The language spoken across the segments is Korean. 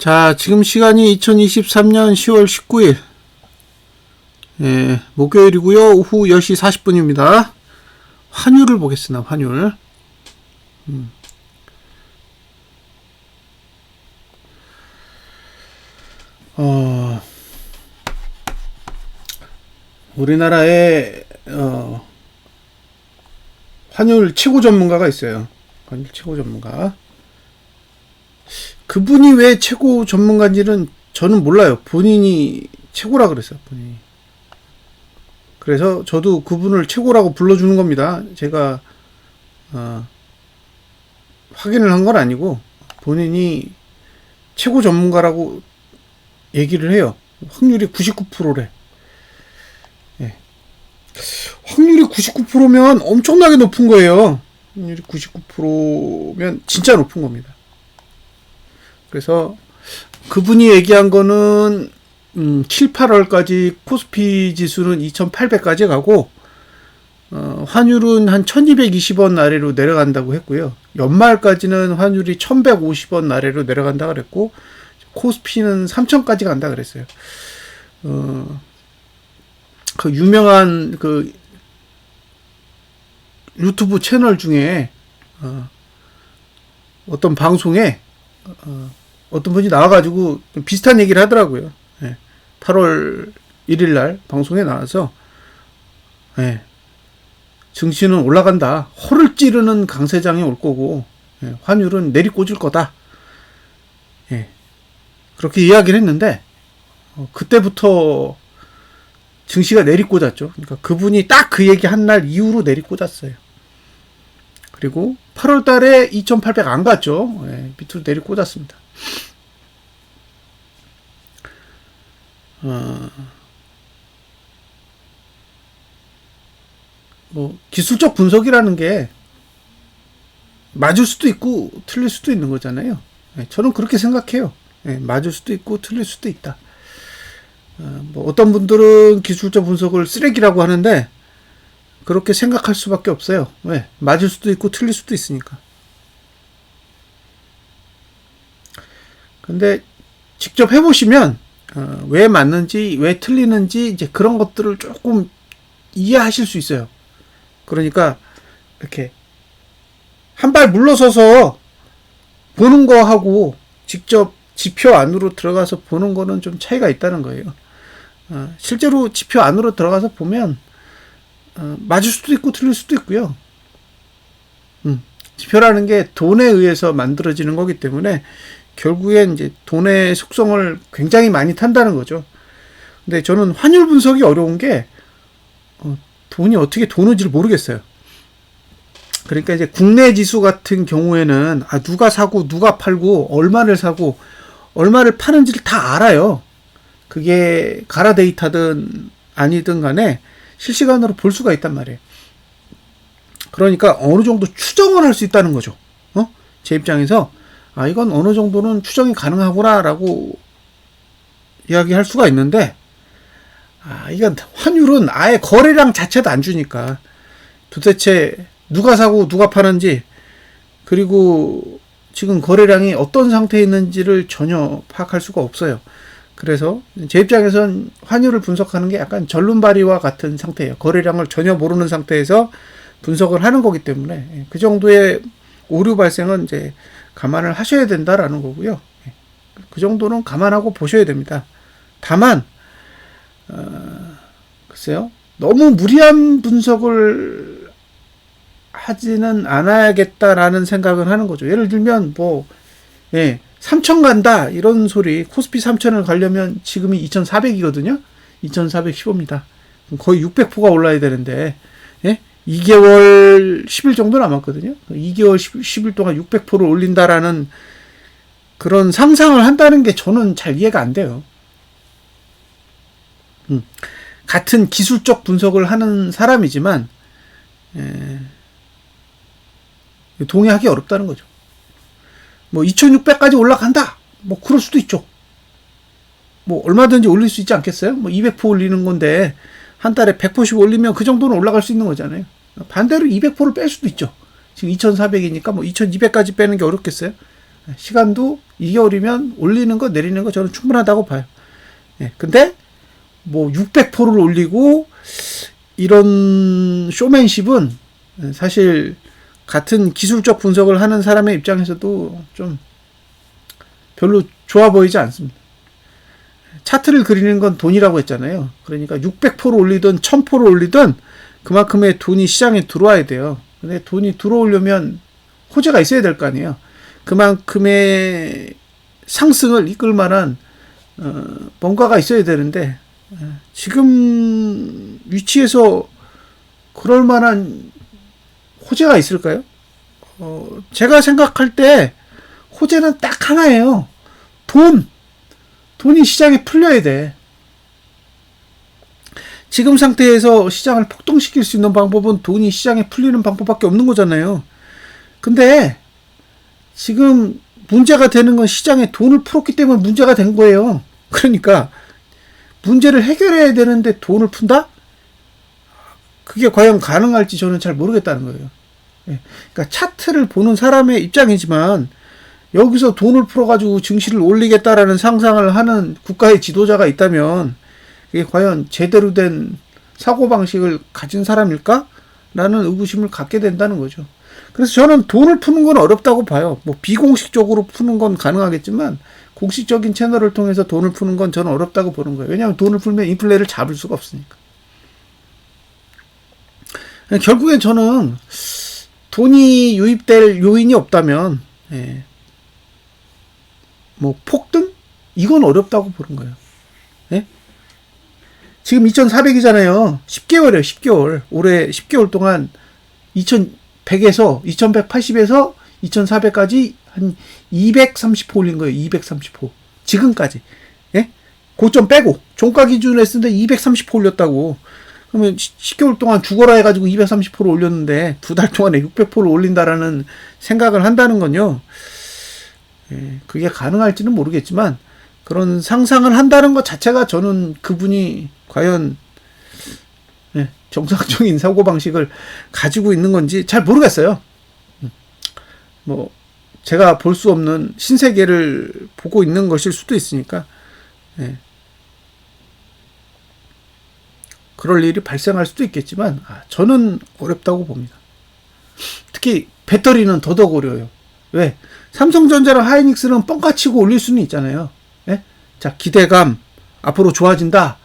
자, 지금 시간이 2023년 10월 19일. 예, 목요일이고요. 오후 10시 40분입니다. 환율을 보겠습니다. 환율. 우리나라에 환율 최고 전문가가 있어요. 환율 최고 전문가. 그분이 왜 최고 전문가인지는 저는 몰라요. 본인이 최고라 그랬어요. 본인이. 그래서 저도 그분을 최고라고 불러주는 겁니다. 제가 확인을 한 건 아니고 본인이 최고 전문가라고 얘기를 해요. 확률이 99%래. 예. 확률이 99%면 엄청나게 높은 거예요. 확률이 99%면 진짜 높은 겁니다. 그래서 그분이 얘기한 거는 7, 8월까지 코스피 지수는 2800까지 가고 환율은 한 1220원 아래로 내려간다고 했고요. 연말까지는 환율이 1150원 아래로 내려간다 그랬고 코스피는 3000까지 간다 그랬어요. 그 유명한 그 유튜브 채널 중에 어떤 방송에 어떤 분이 나와가지고 비슷한 얘기를 하더라고요. 예. 8월 1일 날 방송에 나와서 예. 증시는 올라간다. 허를 찌르는 강세장이 올 거고 예. 환율은 내리꽂을 거다. 예. 그렇게 이야기를 했는데 그때부터 증시가 내리꽂았죠. 그러니까 그분이 딱 그 얘기 한 날 이후로 내리꽂았어요. 그리고 8월 달에 2800 안 갔죠. 예, 밑으로 내리꽂았습니다. 뭐 기술적 분석이라는 게 맞을 수도 있고 틀릴 수도 있는 거잖아요. 예, 저는 그렇게 생각해요. 예, 맞을 수도 있고 틀릴 수도 있다. 뭐 어떤 분들은 기술적 분석을 쓰레기라고 하는데 그렇게 생각할 수밖에 없어요. 왜? 맞을 수도 있고 틀릴 수도 있으니까. 근데 직접 해보시면 왜 맞는지 왜 틀리는지 이제 그런 것들을 조금 이해하실 수 있어요. 그러니까 이렇게 한 발 물러서서 보는 거하고 직접 지표 안으로 들어가서 보는 거는 좀 차이가 있다는 거예요. 실제로 지표 안으로 들어가서 보면 맞을 수도 있고 틀릴 수도 있고요. 지표라는 게 돈에 의해서 만들어지는 거기 때문에 결국엔 이제 돈의 속성을 굉장히 많이 탄다는 거죠. 근데 저는 환율 분석이 어려운 게 돈이 어떻게 도는지를 모르겠어요. 그러니까 이제 국내 지수 같은 경우에는 누가 사고 누가 팔고 얼마를 사고 얼마를 파는지를 다 알아요. 그게 가라 데이터든 아니든 간에 실시간으로 볼 수가 있단 말이에요. 그러니까 어느 정도 추정을 할 수 있다는 거죠. 제 입장에서 이건 어느 정도는 추정이 가능하구나 라고 이야기할 수가 있는데 이건 환율은 아예 거래량 자체도 안 주니까 도대체 누가 사고 누가 파는지 그리고 지금 거래량이 어떤 상태에 있는지를 전혀 파악할 수가 없어요. 그래서 제 입장에선 환율을 분석하는 게 약간 절름발이와 같은 상태예요. 거래량을 전혀 모르는 상태에서 분석을 하는 거기 때문에 그 정도의 오류 발생은 이제 감안을 하셔야 된다라는 거고요. 그 정도는 감안하고 보셔야 됩니다. 다만 글쎄요. 너무 무리한 분석을 하지는 않아야겠다라는 생각을 하는 거죠. 예를 들면 3,000 간다 이런 소리 코스피 3,000을 가려면 지금이 2,400이거든요. 2,415입니다. 거의 600%가 올라야 되는데 2개월 10일 정도 남았거든요. 2개월 10일 동안 600%를 올린다라는 그런 상상을 한다는 게 저는 잘 이해가 안 돼요. 같은 기술적 분석을 하는 사람이지만 동의하기 어렵다는 거죠. 2,600까지 올라간다. 그럴 수도 있죠. 얼마든지 올릴 수 있지 않겠어요? 200% 올리는 건데 한 달에 100%씩 올리면 그 정도는 올라갈 수 있는 거잖아요. 반대로 200%를 뺄 수도 있죠. 지금 2,400이니까 2,200까지 빼는 게 어렵겠어요? 시간도 2개월이면 올리는 거 내리는 거 저는 충분하다고 봐요. 근데 뭐 600%를 올리고 이런 쇼맨십은 사실 같은 기술적 분석을 하는 사람의 입장에서도 좀 별로 좋아 보이지 않습니다. 차트를 그리는 건 돈이라고 했잖아요. 그러니까 600% 올리든 1000% 올리든 그만큼의 돈이 시장에 들어와야 돼요. 근데 돈이 들어오려면 호재가 있어야 될 거 아니에요. 그만큼의 상승을 이끌 만한 뭔가가 있어야 되는데 지금 위치에서 그럴 만한 호재가 있을까요? 제가 생각할 때 호재는 딱 하나예요. 돈이 시장에 풀려야 돼. 지금 상태에서 시장을 폭등시킬 수 있는 방법은 돈이 시장에 풀리는 방법밖에 없는 거잖아요. 근데 지금 문제가 되는 건 시장에 돈을 풀었기 때문에 문제가 된 거예요. 그러니까 문제를 해결해야 되는데 돈을 푼다? 그게 과연 가능할지 저는 잘 모르겠다는 거예요. 그러니까 차트를 보는 사람의 입장이지만 여기서 돈을 풀어가지고 증시를 올리겠다라는 상상을 하는 국가의 지도자가 있다면 이게 과연 제대로 된 사고방식을 가진 사람일까? 라는 의구심을 갖게 된다는 거죠. 그래서 저는 돈을 푸는 건 어렵다고 봐요. 뭐 비공식적으로 푸는 건 가능하겠지만 공식적인 채널을 통해서 돈을 푸는 건 저는 어렵다고 보는 거예요. 왜냐하면 돈을 풀면 인플레를 잡을 수가 없으니까. 결국엔 저는 돈이 유입될 요인이 없다면 뭐 폭등? 이건 어렵다고 보는 거예요. 지금 2400이잖아요. 10개월이에요. 10개월. 올해 10개월 동안 2180에서 2400까지 한 230호 올린 거예요. 230호. 지금까지. 고점 빼고 종가 기준으로 했을 때 230호 올렸다고. 그러면 10개월 동안 죽어라 해가지고 230%를 올렸는데 2달 동안에 600%를 올린다라는 생각을 한다는 건요. 그게 가능할지는 모르겠지만 그런 상상을 한다는 것 자체가 저는 그분이 과연 정상적인 사고방식을 가지고 있는 건지 잘 모르겠어요. 뭐 제가 볼 수 없는 신세계를 보고 있는 것일 수도 있으니까 그럴 일이 발생할 수도 있겠지만 저는 어렵다고 봅니다. 특히 배터리는 더더욱 어려워요. 왜? 삼성전자랑 하이닉스는 뻥카치고 올릴 수는 있잖아요. 자, 기대감, 앞으로 좋아진다,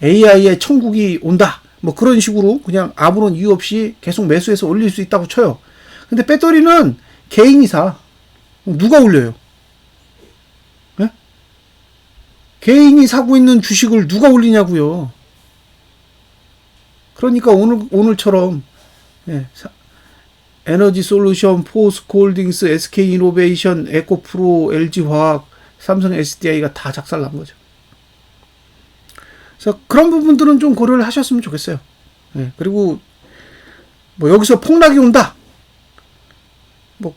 AI의 천국이 온다, 뭐 그런 식으로 그냥 아무런 이유 없이 계속 매수해서 올릴 수 있다고 쳐요. 근데 배터리는 개인이 사. 누가 올려요? 개인이 사고 있는 주식을 누가 올리냐고요. 그러니까 오늘처럼 에너지 솔루션, 포스코홀딩스, SK이노베이션, 에코프로, LG화학, 삼성 SDI가 다 작살난 거죠. 그래서 그런 부분들은 좀 고려를 하셨으면 좋겠어요. 그리고 뭐 여기서 폭락이 온다, 뭐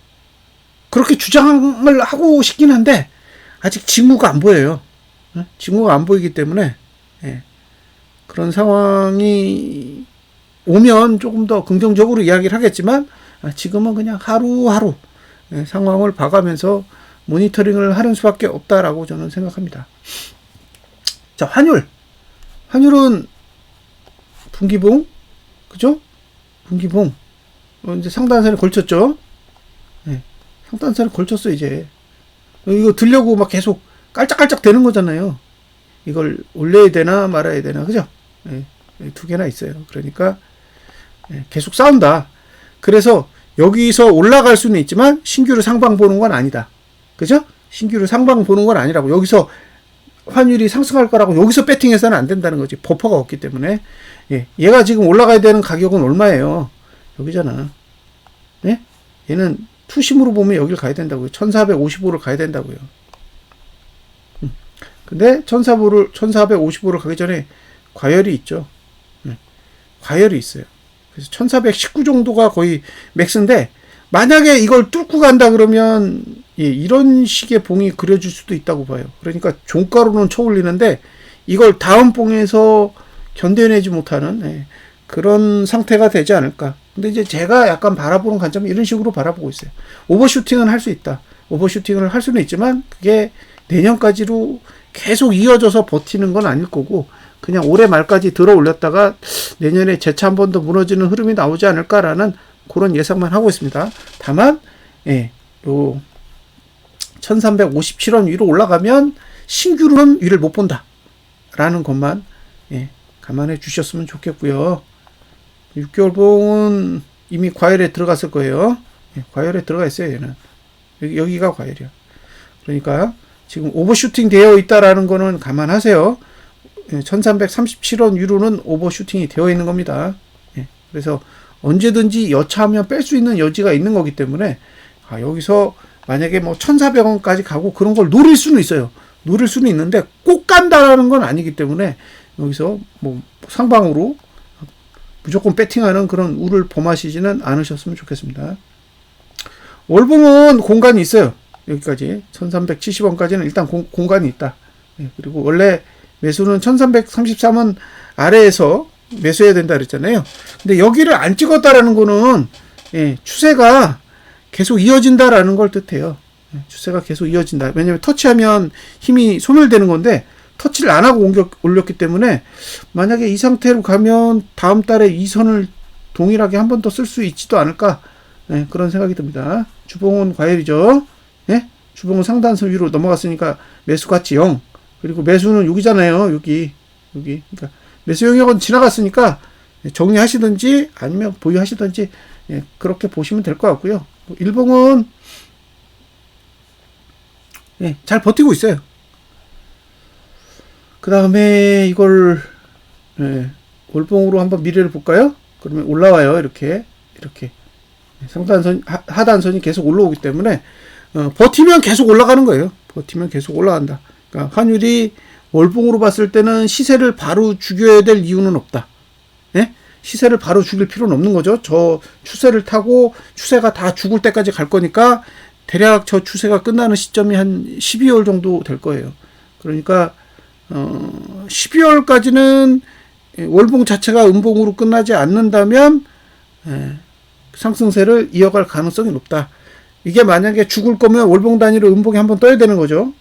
그렇게 주장을 하고 싶긴 한데 아직 징후가 안 보여요. 징후가 안 보이기 때문에 그런 상황이 오면 조금 더 긍정적으로 이야기를 하겠지만 지금은 그냥 하루하루 상황을 봐가면서 모니터링을 하는 수밖에 없다라고 저는 생각합니다. 자, 환율은 분기봉, 그죠? 분기봉 이제 상단선에 걸쳤죠. 상단선에 걸쳤어. 이제 이거 들려고 막 계속 깔짝깔짝 되는 거잖아요. 이걸 올려야 되나 말아야 되나, 그죠? 두 개나 있어요. 그러니까 계속 싸운다. 그래서 여기서 올라갈 수는 있지만 신규로 상방 보는 건 아니다. 그죠? 신규로 상방 보는 건 아니라고. 여기서 환율이 상승할 거라고 여기서 배팅해서는 안 된다는 거지. 버퍼가 없기 때문에. 얘가 지금 올라가야 되는 가격은 얼마예요? 여기잖아. 얘는 투심으로 보면 여길 가야 된다고요. 1455를 가야 된다고요. 근데 1455를 가기 전에 과열이 있죠. 과열이 있어요. 그래서 1419 정도가 거의 맥스인데, 만약에 이걸 뚫고 간다 그러면 이런 식의 봉이 그려질 수도 있다고 봐요. 그러니까 종가로는 쳐올리는데 이걸 다음 봉에서 견뎌내지 못하는 그런 상태가 되지 않을까. 근데 이제 제가 약간 바라보는 관점은 이런 식으로 바라보고 있어요. 오버슈팅은 할 수 있다. 오버슈팅을 할 수는 있지만 그게 내년까지로 계속 이어져서 버티는 건 아닐 거고 그냥 올해 말까지 들어 올렸다가 내년에 재차 한 번 더 무너지는 흐름이 나오지 않을까라는 그런 예상만 하고 있습니다. 다만 요 1357원 위로 올라가면 신규로는 위를 못 본다 라는 것만 감안해 주셨으면 좋겠고요. 6개월 봉은 이미 과열에 들어갔을 거예요. 과열에 들어가 있어요. 얘는 여기가 과열이야. 그러니까 지금 오버슈팅 되어 있다라는 거는 감안하세요. 1337원 위로는 오버슈팅이 되어 있는 겁니다. 그래서 언제든지 여차하면 뺄 수 있는 여지가 있는 거기 때문에 여기서 만약에 뭐 1400원까지 가고 그런 걸 노릴 수는 있어요. 노릴 수는 있는데 꼭 간다라는 건 아니기 때문에 여기서 뭐 상방으로 무조건 배팅하는 그런 우를 범하시지는 않으셨으면 좋겠습니다. 월봉은 공간이 있어요. 여기까지 1370원까지는 일단 공간이 있다. 그리고 원래 매수는 1333원 아래에서 매수해야 된다 그랬잖아요. 근데 여기를 안 찍었다라는 거는 추세가 계속 이어진다라는 걸 뜻해요. 추세가 계속 이어진다. 왜냐면 터치하면 힘이 소멸되는 건데 터치를 안 하고 올렸기 때문에 만약에 이 상태로 가면 다음 달에 이 선을 동일하게 한 번 더 쓸 수 있지도 않을까 그런 생각이 듭니다. 주봉은 과열이죠. 주봉은 상단선 위로 넘어갔으니까 매수 가치 0. 그리고 매수는 여기잖아요. 여기. 그러니까 매수 영역은 지나갔으니까 정리하시든지 아니면 보유하시든지 그렇게 보시면 될 것 같고요. 일봉은 잘 버티고 있어요. 그 다음에 이걸 월봉으로 한번 미래를 볼까요? 그러면 올라와요. 이렇게 상단선 하단선이 계속 올라오기 때문에 버티면 계속 올라가는 거예요. 버티면 계속 올라간다. 그러니까 환율이 월봉으로 봤을 때는 시세를 바로 죽여야 될 이유는 없다. 시세를 바로 죽일 필요는 없는 거죠. 저 추세를 타고 추세가 다 죽을 때까지 갈 거니까 대략 저 추세가 끝나는 시점이 한 12월 정도 될 거예요. 그러니까 12월까지는 월봉 자체가 음봉으로 끝나지 않는다면 상승세를 이어갈 가능성이 높다. 이게 만약에 죽을 거면 월봉 단위로 음봉이 한번 떠야 되는 거죠.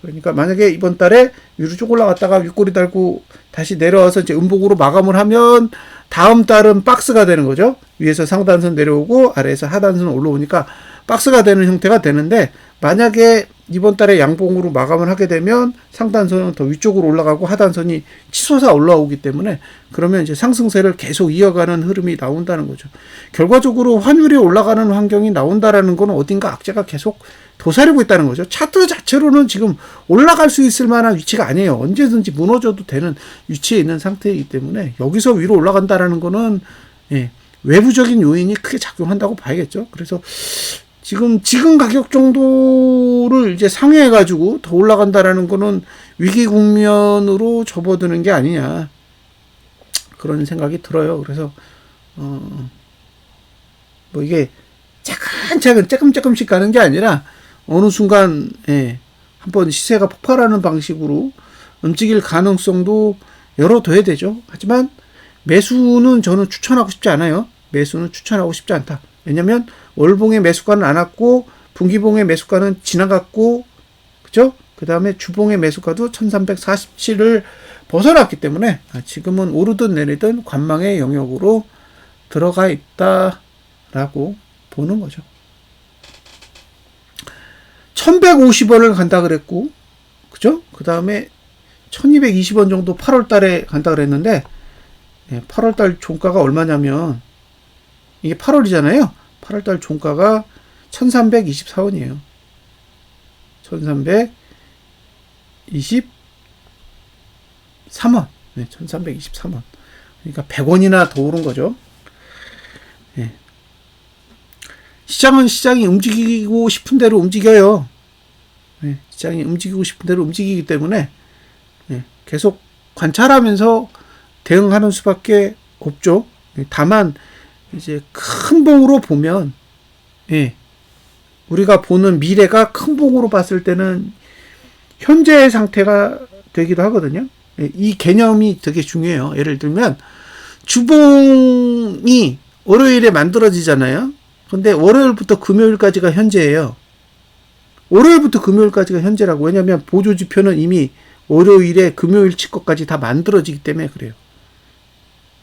그러니까 만약에 이번 달에 위로 쭉 올라갔다가 윗꼬리 달고 다시 내려와서 이제 음봉으로 마감을 하면 다음 달은 박스가 되는 거죠. 위에서 상단선 내려오고 아래에서 하단선 올라오니까 박스가 되는 형태가 되는데 만약에 이번 달에 양봉으로 마감을 하게 되면 상단선은 더 위쪽으로 올라가고 하단선이 치솟아 올라오기 때문에 그러면 이제 상승세를 계속 이어가는 흐름이 나온다는 거죠. 결과적으로 환율이 올라가는 환경이 나온다라는 거는 어딘가 악재가 계속 도사리고 있다는 거죠. 차트 자체로는 지금 올라갈 수 있을 만한 위치가 아니에요. 언제든지 무너져도 되는 위치에 있는 상태이기 때문에 여기서 위로 올라간다라는 거는 외부적인 요인이 크게 작용한다고 봐야겠죠. 그래서 지금 가격 정도를 이제 상회해가지고 더 올라간다라는 거는 위기 국면으로 접어드는 게 아니냐 그런 생각이 들어요. 그래서 뭐 이게 차근차근 조금씩 가는 게 아니라 어느 순간 한번 시세가 폭발하는 방식으로 움직일 가능성도 열어둬야 되죠. 하지만 매수는 저는 추천하고 싶지 않아요. 매수는 추천하고 싶지 않다. 왜냐면 월봉의 매수가는 안 왔고 분기봉의 매수가는 지나갔고 그죠? 그 다음에 주봉의 매수가도 1347을 벗어났기 때문에 지금은 오르든 내리든 관망의 영역으로 들어가 있다라고 보는 거죠. 1150원을 간다 그랬고 그죠? 그 다음에 1220원 정도 8월 달에 간다 그랬는데 8월 달 종가가 얼마냐면 이게 8월이잖아요. 8월 달 종가가 1324원이에요. 1323원. 1323원. 그러니까 100원이나 더 오른 거죠. 시장은 시장이 움직이고 싶은 대로 움직여요. 시장이 움직이고 싶은 대로 움직이기 때문에 계속 관찰하면서 대응하는 수밖에 없죠. 다만 이제 큰 봉으로 보면 우리가 보는 미래가 큰 봉으로 봤을 때는 현재의 상태가 되기도 하거든요. 이 개념이 되게 중요해요. 예를 들면 주봉이 월요일에 만들어지잖아요. 근데 월요일부터 금요일까지가 현재예요. 월요일부터 금요일까지가 현재라고. 왜냐하면 보조지표는 이미 월요일에 금요일치 것까지 다 만들어지기 때문에 그래요.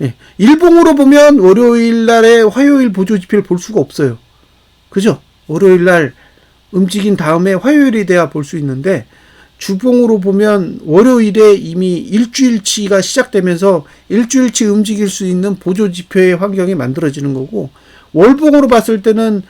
예. 일봉으로 보면 월요일 날에 화요일 보조지표를 볼 수가 없어요. 그죠? 월요일 날 움직인 다음에 화요일이 돼야 볼 수 있는데, 주봉으로 보면 월요일에 이미 일주일치가 시작되면서 일주일치 움직일 수 있는 보조지표의 환경이 만들어지는 거고, 월봉으로 봤을 때는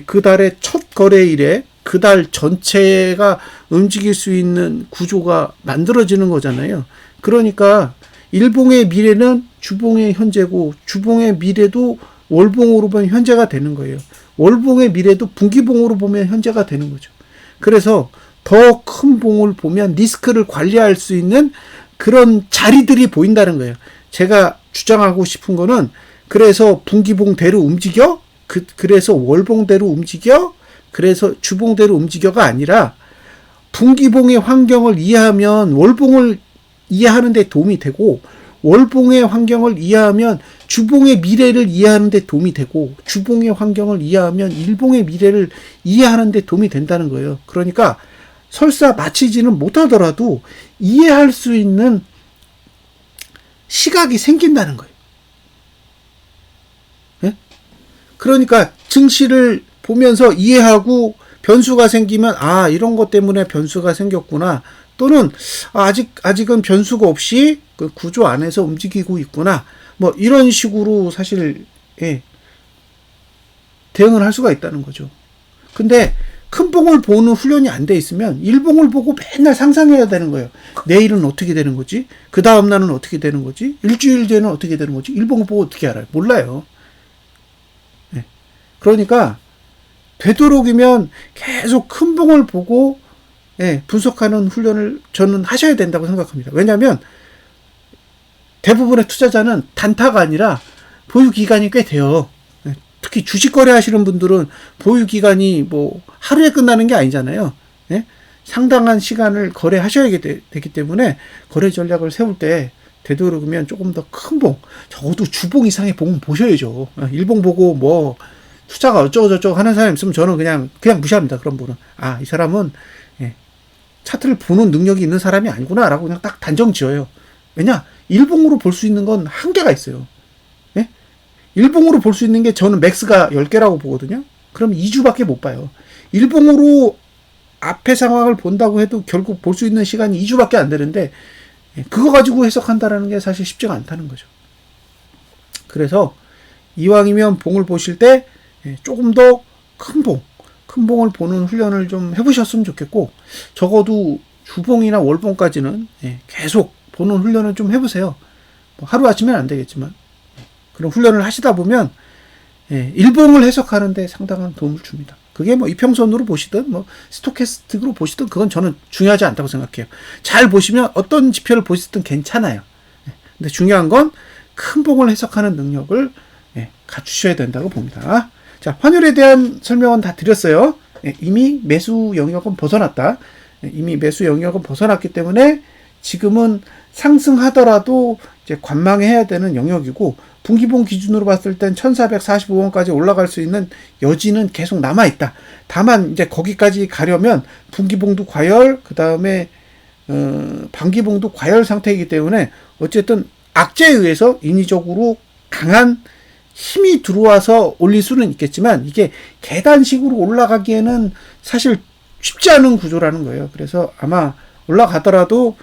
그 달의 첫 거래일에 그 달 전체가 움직일 수 있는 구조가 만들어지는 거잖아요. 그러니까 일봉의 미래는 주봉의 현재고, 주봉의 미래도 월봉으로 보면 현재가 되는 거예요. 월봉의 미래도 분기봉으로 보면 현재가 되는 거죠. 그래서 더 큰 봉을 보면 리스크를 관리할 수 있는 그런 자리들이 보인다는 거예요. 제가 주장하고 싶은 거는, 그래서 분기봉대로 움직여? 그래서 월봉대로 움직여? 그래서 주봉대로 움직여가 아니라, 분기봉의 환경을 이해하면 월봉을 이해하는 데 도움이 되고, 월봉의 환경을 이해하면 주봉의 미래를 이해하는 데 도움이 되고, 주봉의 환경을 이해하면 일봉의 미래를 이해하는 데 도움이 된다는 거예요. 그러니까 설사 맞히지는 못하더라도 이해할 수 있는 시각이 생긴다는 거예요. 네? 그러니까 증시를 보면서 이해하고 변수가 생기면, 아, 이런 것 때문에 변수가 생겼구나. 또는 아직은 변수가 없이 그 구조 안에서 움직이고 있구나. 뭐 이런 식으로 사실 대응을 할 수가 있다는 거죠. 근데 큰 봉을 보는 훈련이 안 돼 있으면 일봉을 보고 맨날 상상해야 되는 거예요. 내일은 어떻게 되는 거지? 그 다음 날은 어떻게 되는 거지? 일주일 뒤에는 어떻게 되는 거지? 일봉을 보고 어떻게 알아요? 몰라요. 그러니까 되도록이면 계속 큰 봉을 보고 분석하는 훈련을 저는 하셔야 된다고 생각합니다. 왜냐하면 대부분의 투자자는 단타가 아니라 보유 기간이 꽤 돼요. 특히 주식 거래 하시는 분들은 보유 기간이 뭐 하루에 끝나는 게 아니잖아요. 상당한 시간을 거래하셔야 되기 때문에 거래 전략을 세울 때 되도록이면 조금 더 큰 봉, 적어도 주봉 이상의 봉은 보셔야죠. 일봉 보고 뭐 투자가 어쩌고저쩌고 하는 사람 있으면 저는 그냥 무시합니다. 그런 분은. 아, 이 사람은 차트를 보는 능력이 있는 사람이 아니구나 라고 그냥 딱 단정 지어요. 왜냐? 일봉으로 볼 수 있는 건 한계가 있어요. 일봉으로 볼 수 있는 게 저는 맥스가 10개라고 보거든요. 그럼 2주밖에 못 봐요. 일봉으로 앞의 상황을 본다고 해도 결국 볼 수 있는 시간이 2주밖에 안 되는데, 그거 가지고 해석한다는 게 사실 쉽지가 않다는 거죠. 그래서 이왕이면 봉을 보실 때 조금 더 큰 봉을 보는 훈련을 좀 해보셨으면 좋겠고, 적어도 주봉이나 월봉까지는 계속 보는 훈련을 좀 해보세요. 뭐 하루아침에는 안 되겠지만 그런 훈련을 하시다 보면 일봉을 해석하는데 상당한 도움을 줍니다. 그게 뭐 이평선으로 보시든 뭐 스토캐스틱으로 보시든 그건 저는 중요하지 않다고 생각해요. 잘 보시면 어떤 지표를 보시든 괜찮아요. 근데 중요한 건 큰 봉을 해석하는 능력을 갖추셔야 된다고 봅니다. 자, 환율에 대한 설명은 다 드렸어요. 이미 매수 영역은 벗어났다. 이미 매수 영역은 벗어났기 때문에 지금은 상승하더라도 이제 관망해야 되는 영역이고, 분기봉 기준으로 봤을 땐 1445원까지 올라갈 수 있는 여지는 계속 남아있다. 다만 이제 거기까지 가려면 분기봉도 과열, 그 다음에 반기봉도 과열 상태이기 때문에 어쨌든 악재에 의해서 인위적으로 강한 힘이 들어와서 올릴 수는 있겠지만, 이게 계단식으로 올라가기에는 사실 쉽지 않은 구조라는 거예요. 그래서 아마 올라가더라도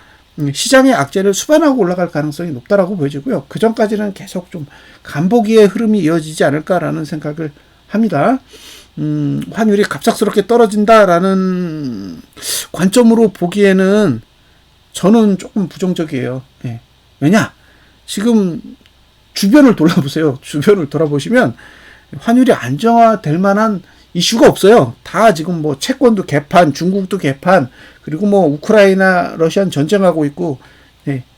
시장의 악재를 수반하고 올라갈 가능성이 높다라고 보여지고요. 그 전까지는 계속 좀 간보기의 흐름이 이어지지 않을까라는 생각을 합니다. 환율이 갑작스럽게 떨어진다라는 관점으로 보기에는 저는 조금 부정적이에요. 왜냐? 지금 주변을 돌아보세요. 주변을 돌아보시면 환율이 안정화될 만한 이슈가 없어요. 다 지금 뭐 채권도 개판, 중국도 개판, 그리고 뭐 우크라이나, 러시아는 전쟁하고 있고,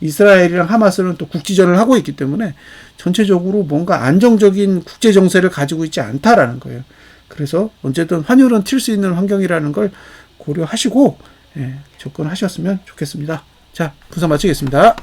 이스라엘이랑 하마스는 또 국지전을 하고 있기 때문에 전체적으로 뭔가 안정적인 국제 정세를 가지고 있지 않다라는 거예요. 그래서 언제든 환율은 튈 수 있는 환경이라는 걸 고려하시고 접근하셨으면 좋겠습니다. 자, 분석 마치겠습니다.